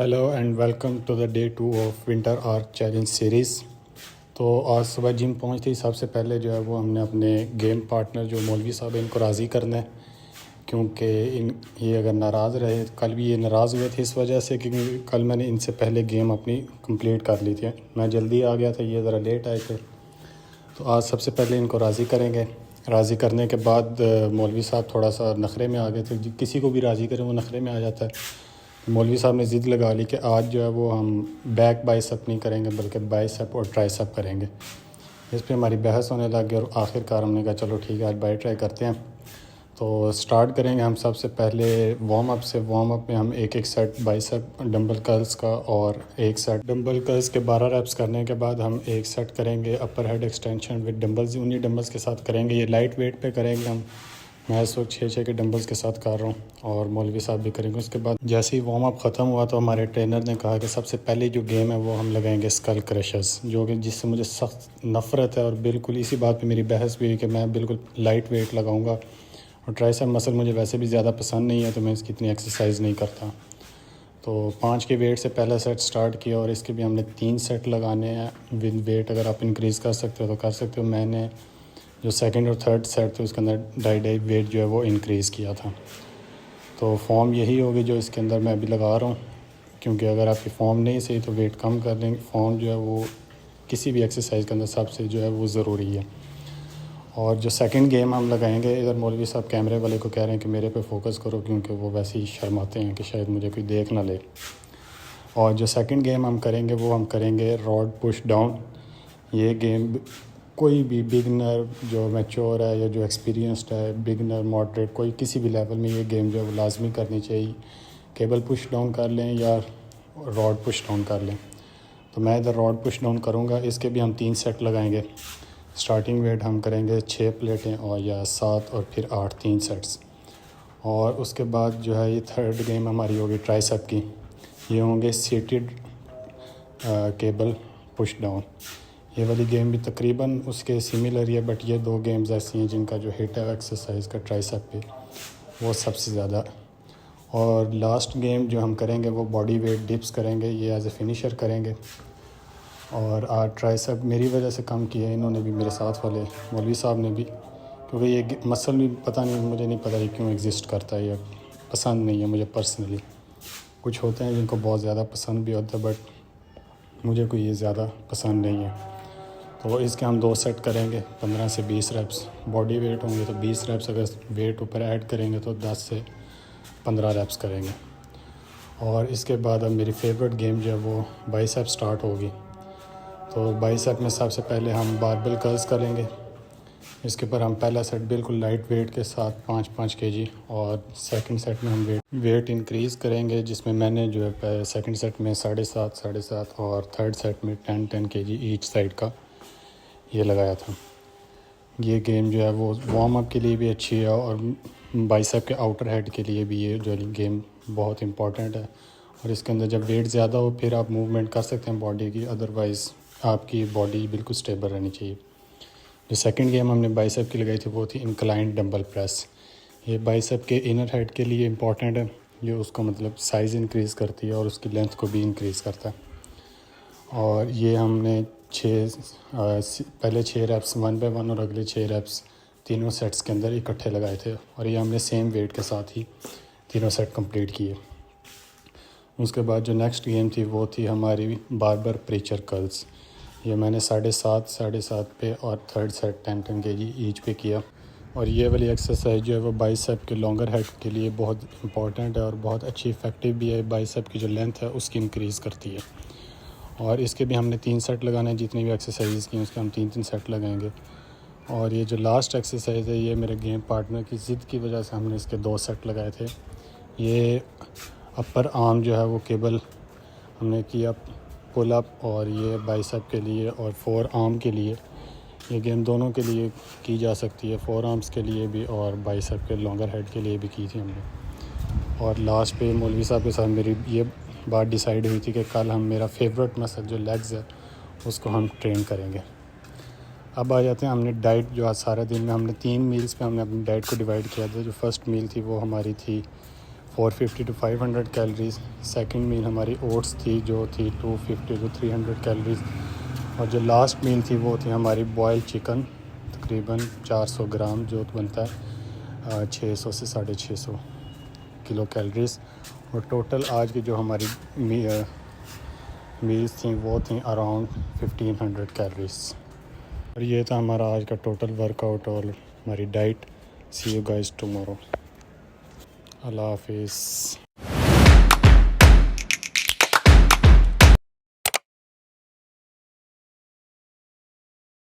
Hello and welcome to the day 2 of winter arc challenge series. तो आज सुबह gym पहुंची थी। सबसे पहले जो है वो हमने अपने गेम पार्टनर जो मौलवी साहब हैं इनको राज़ी करना है, क्योंकि ये अगर नाराज़ रहे, कल भी ये नाराज़ हुए थे इस वजह से क्योंकि कल मैंने इनसे पहले गेम अपनी कंप्लीट कर ली थी। मैं जल्दी आ गया था, ये ज़रा लेट आए थे। तो आज सबसे पहले इनको राज़ी करेंगे। राज़ी करने के बाद मौलवी साहब थोड़ा सा नखरे में आ गए थे। किसी को भी राज़ी करें वो नखरे में आ जाता है। मौलवी साहब ने ज़िद लगा ली कि आज जो है वो हम बैक बाइसेप नहीं करेंगे बल्कि बाइसेप और ट्राइसेप करेंगे। इस पे हमारी बहस होने लगी और आखिरकार हमने कहा चलो ठीक है आज बाई ट्राई करते हैं। तो स्टार्ट करेंगे हम सबसे पहले वार्म अप से। वार्म अप में हम एक सेट बाइसेप डंबल कर्ल्स का और एक सेट डंबल कर्ल्स के 12 रेप्स करने के बाद हम एक सेट करेंगे अपर हेड एक्सटेंशन विद डंबल्स। उन्हीं डंबल्स के साथ करेंगे, ये लाइट वेट पे करेंगे हम। मैं इस वक्त 6 के डंबल्स के साथ कर रहा हूँ और मौलवी साहब भी करेंगे। उसके बाद जैसे ही वार्म अप ख़त्म हुआ तो हमारे ट्रेनर ने कहा कि सबसे पहले जो गेम है वो हम लगाएंगे स्कल क्रशर्स, जो कि जिससे मुझे सख्त नफ़रत है। और बिल्कुल इसी बात पे मेरी बहस भी हुई कि मैं बिल्कुल लाइट वेट लगाऊंगा और ट्राइसेप मसल मुझे वैसे भी ज़्यादा पसंद नहीं है, तो मैं इसकी इतनी एक्सरसाइज नहीं करता। तो 5 के वेट से पहला सेट स्टार्ट किया और इसके भी हमने 3 सेट लगाने हैं विद वेट। अगर आप इंक्रीज़ कर सकते हो तो कर सकते हो। मैंने जो सेकंड और थर्ड सेट थे उसके अंदर ढाई वेट जो है वो इंक्रीज़ किया था। तो फॉर्म यही होगी जो इसके अंदर मैं अभी लगा रहा हूँ, क्योंकि अगर आपकी फॉर्म नहीं सही तो वेट कम कर लेंगे। फॉर्म जो है वो किसी भी एक्सरसाइज के अंदर सबसे जो है वो ज़रूरी है। और जो सेकंड गेम हम लगाएंगे, इधर मौलवी साहब कैमरे वाले को कह रहे हैं कि मेरे पे फोकस करो, क्योंकि वो वैसे ही शर्माते हैं कि शायद मुझे कोई देख ना ले। और जो सेकंड गेम हम करेंगे वो हम करेंगे रॉड पुश डाउन। ये गेम कोई भी बिगनर जो मैच्योर है या जो एक्सपीरियंस्ड है, बिगनर मॉडरेट, कोई किसी भी लेवल में ये गेम जो है वो लाजमी करनी चाहिए। केबल पुश डाउन कर लें या रॉड पुश डाउन कर लें। तो मैं इधर रॉड पुश डाउन करूँगा। इसके भी हम 3 सेट लगाएंगे। स्टार्टिंग वेट हम करेंगे 6 प्लेटें और या 7 और फिर 8, 3 सेट्स। और उसके बाद जो है ये थर्ड गेम हमारी होगी ट्राइसेप की। ये होंगे सीटेड केबल पुश डाउन। ये वाली गेम भी तकरीबन उसके सिमिलर ही है, बट ये 2 गेम्स ऐसी हैं जिनका जो हिट है एक्सरसाइज का ट्राइसेप पे वो सबसे ज़्यादा। और लास्ट गेम जो हम करेंगे वो बॉडी वेट डिप्स करेंगे, ये एज ए फिनिशर करेंगे। और आज ट्राइसेप मेरी वजह से कम किया है इन्होंने भी, मेरे साथ वाले मौलवी साहब ने भी, क्योंकि ये मसल भी पता नहीं, मुझे नहीं पता ये क्यों एग्जिस्ट करता है, ये पसंद नहीं है मुझे पर्सनली। कुछ होते हैं जिनको बहुत ज़्यादा पसंद भी होता है, बट मुझे कोई ये ज़्यादा पसंद नहीं है। तो इसके हम 2 सेट करेंगे 15 से 20 रेप्स। बॉडी वेट होंगे तो 20 रेप्स, अगर वेट ऊपर ऐड करेंगे तो 10 से 15 रेप्स करेंगे। और इसके बाद अब मेरी फेवरेट गेम जो है वो बाइसेप स्टार्ट होगी। तो बाइसेप में सबसे पहले हम बारबेल कर्ल्स करेंगे। इसके ऊपर हम पहला सेट बिल्कुल लाइट वेट के साथ 5-5 केजी, और सेकंड सेट में हम वेट इंक्रीज़ करेंगे, जिसमें मैंने जो है सेकंड सेट में 7.5 और थर्ड सेट में 10 केजी ईच साइड का ये लगाया था। ये गेम जो है वो वार्म अप के लिए भी अच्छी है और बाइसेप के आउटर हेड के लिए भी ये जो गेम बहुत इंपॉर्टेंट है। और इसके अंदर जब वेट ज़्यादा हो फिर आप मूवमेंट कर सकते हैं बॉडी की, अदरवाइज़ आपकी बॉडी बिल्कुल स्टेबल रहनी चाहिए। जो सेकंड गेम हमने बाइसेप की लगाई थी वो थी इंक्लाइंड डंबल प्रेस। ये बाइसेप के इनर हेड के लिए इम्पॉर्टेंट है, जो उसको मतलब साइज़ इंक्रीज़ करती है और उसकी लेंथ को भी इंक्रीज़ करता है। और ये हमने पहले 6 रेप्स 1 बाय 1 और अगले 6 रेप्स तीनों सेट्स के अंदर इकट्ठे लगाए थे, और ये हमने सेम वेट के साथ ही तीनों सेट कंप्लीट किए। उसके बाद जो नेक्स्ट गेम थी वो थी हमारी बारबर प्रीचर कर्ल्स। ये मैंने 7.5 पे और थर्ड सेट 10 केजी ईच पे किया। और ये वाली एक्सरसाइज जो है वो बाइसेप के लॉन्गर हेड के लिए बहुत इंपॉर्टेंट है और बहुत अच्छी इफ़ेक्टिव भी है। बाइसेप की जो लेंथ है उसकी इंक्रीज़ करती है। और इसके भी हमने 3 सेट लगाने हैं। जितनी भी एक्सरसाइज की उसके हम 3-3 सेट लगाएंगे। और ये जो लास्ट एक्सरसाइज है ये मेरे गेम पार्टनर की ज़िद की वजह से हमने इसके 2 सेट लगाए थे। ये अपर आर्म जो है वो केबल हमने किया पुल अप, और ये बाइसेप के लिए और 4 आर्म के लिए। ये गेम दोनों के लिए की जा सकती है, 4 आर्म्स के लिए भी और बाइसेप के लॉन्गर हेड के लिए भी की थी हमने। और लास्ट पे मौलवी साहब के साथ मेरी ये बात डिसाइड हुई थी कि कल हम मेरा फेवरेट मसल जो लेग्स है उसको हम ट्रेन करेंगे। अब आ जाते हैं हमने डाइट, जो आज सारा दिन में हमने 3 मील्स पे हमने अपनी डाइट को डिवाइड किया था। जो फर्स्ट मील थी वो हमारी थी 450 to 500 कैलोरीज। सेकंड मील हमारी ओट्स थी जो थी 250 to 300 कैलोरीज। और जो लास्ट मील थी वो थी हमारी बॉयल्ड चिकन तकरीबन 400 ग्राम जो बनता है 600 से 650 किलो कैलोरीज। और टोटल आज की जो हमारी मील्स थी वो थी अराउंड 1500 कैलोरीज। और ये था हमारा आज का टोटल वर्कआउट और हमारी diet. See you guys tomorrow. Allah हाफिज़।